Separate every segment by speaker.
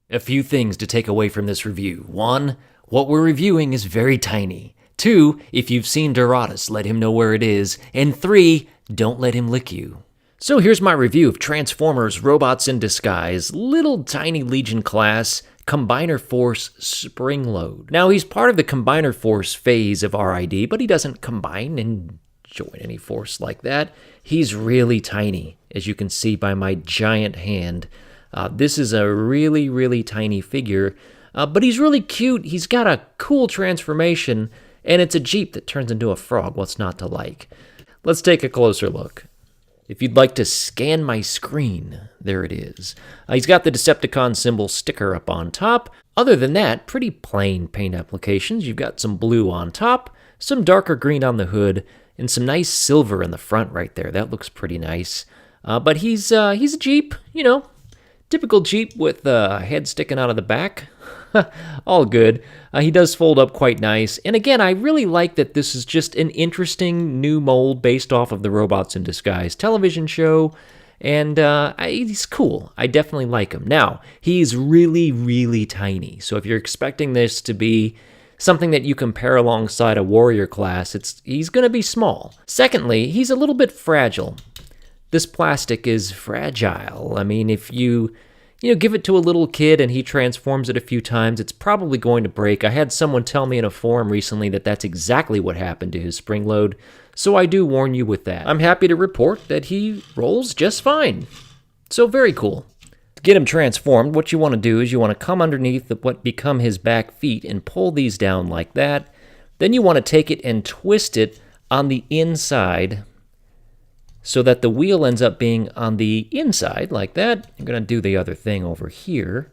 Speaker 1: A few things to take away from this review. 1, what we're reviewing is very tiny. 2, if you've seen Doratus, let him know where it is. And 3, don't let him lick you. So here's my review of Transformers Robots in Disguise, little tiny Legion class, Combiner Force Springload. Now he's part of the Combiner Force phase of RiD, but he doesn't combine and join any force like that. He's really tiny, as you can see by my giant hand. This is a really, really tiny figure, but he's really cute. He's got a cool transformation, and it's a Jeep that turns into a frog. What's not to like? Let's take a closer look. If you'd like to scan my screen, there it is. He's got the Decepticon symbol sticker up on top. Other than that, pretty plain paint applications. You've got some blue on top, some darker green on the hood, and some nice silver in the front right there. That looks pretty nice. But he's a Jeep, you know, typical Jeep with a head sticking out of the back. All good. He does fold up quite nice. And again, I really like that this is just an interesting new mold based off of the Robots in Disguise television show. And he's cool. I definitely like him. Now, he's really, really tiny. So if you're expecting this to be something that you compare alongside a warrior class, he's going to be small. Secondly, he's a little bit fragile. This plastic is fragile. I mean, if you give it to a little kid and he transforms it a few times, it's probably going to break. I had someone tell me in a forum recently that that's exactly what happened to his Springload, so I do warn you with that. I'm happy to report that he rolls just fine. So very cool. To get him transformed, what you want to do is you want to come underneath what become his back feet and pull these down like that. Then you want to take it and twist it on the inside so that the wheel ends up being on the inside like that. I'm going to do the other thing over here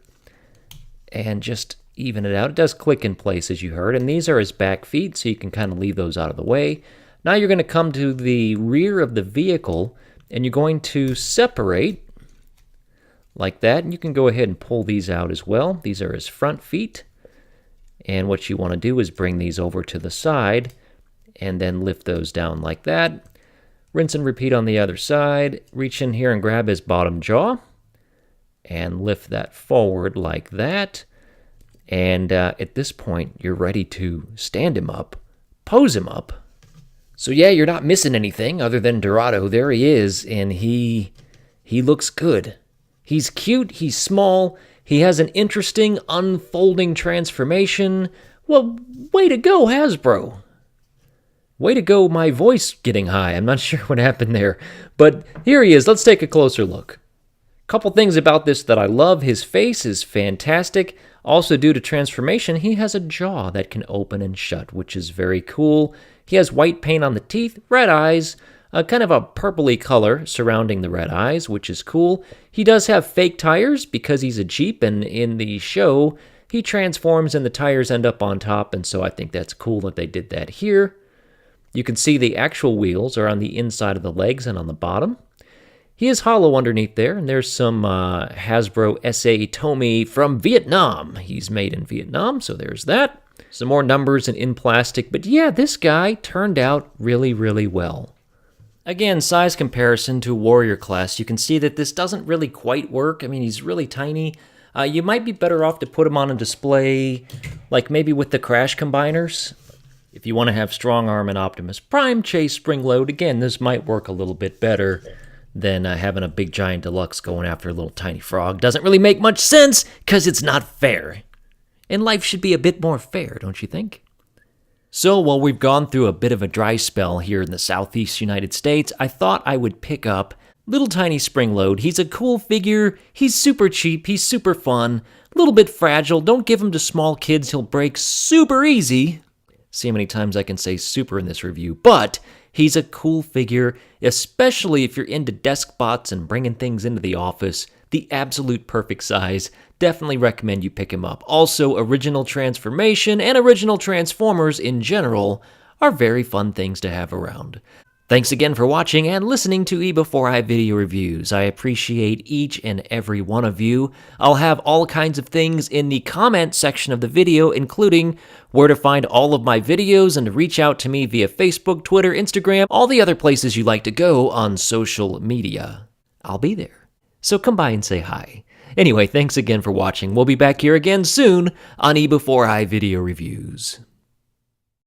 Speaker 1: and just even it out. It does click in place, as you heard, and these are his back feet, so you can kind of leave those out of the way. Now you're going to come to the rear of the vehicle, and you're going to separate like that, and you can go ahead and pull these out as well. These are his front feet, and what you want to do is bring these over to the side and then lift those down like that. Rinse and repeat on the other side. Reach in here and grab his bottom jaw and lift that forward like that. And at this point, you're ready to stand him up, pose him up. So yeah, you're not missing anything other than Dorado. There he is, and he looks good. He's cute, he's small, he has an interesting unfolding transformation. Well, way to go, Hasbro. Way to go, my voice getting high. I'm not sure what happened there. But here he is. Let's take a closer look. Couple things about this that I love. His face is fantastic. Also, due to transformation, he has a jaw that can open and shut, which is very cool. He has white paint on the teeth, red eyes, kind of a purpley color surrounding the red eyes, which is cool. He does have fake tires because he's a Jeep, and in the show, he transforms and the tires end up on top, and so I think that's cool that they did that here. You can see the actual wheels are on the inside of the legs and on the bottom. He is hollow underneath there, and there's some Hasbro SA Tomy from Vietnam. He's made in Vietnam, so there's that. Some more numbers and in plastic, but yeah, this guy turned out really, really well. Again, size comparison to Warrior class, you can see that this doesn't really quite work. I mean, he's really tiny. You might be better off to put him on a display, like maybe with the Crash Combiners. If you want to have Strong Arm and Optimus Prime chase Springload, again, this might work a little bit better than having a big giant deluxe going after a little tiny frog. Doesn't really make much sense, because it's not fair. And life should be a bit more fair, don't you think? So, while we've gone through a bit of a dry spell here in the southeast United States, I thought I would pick up little tiny Springload. He's a cool figure, he's super cheap, he's super fun, a little bit fragile. Don't give him to small kids, he'll break super easy. See how many times I can say super in this review, but he's a cool figure, especially if you're into desk bots and bringing things into the office. The absolute perfect size. Definitely recommend you pick him up. Also, original transformation and original Transformers in general are very fun things to have around. Thanks again for watching and listening to eBEFOREi video reviews. I appreciate each and every one of you. I'll have all kinds of things in the comment section of the video, including where to find all of my videos and to reach out to me via Facebook, Twitter, Instagram, all the other places you like to go on social media. I'll be there. So come by and say hi. Anyway, thanks again for watching. We'll be back here again soon on eBEFOREi Video Reviews.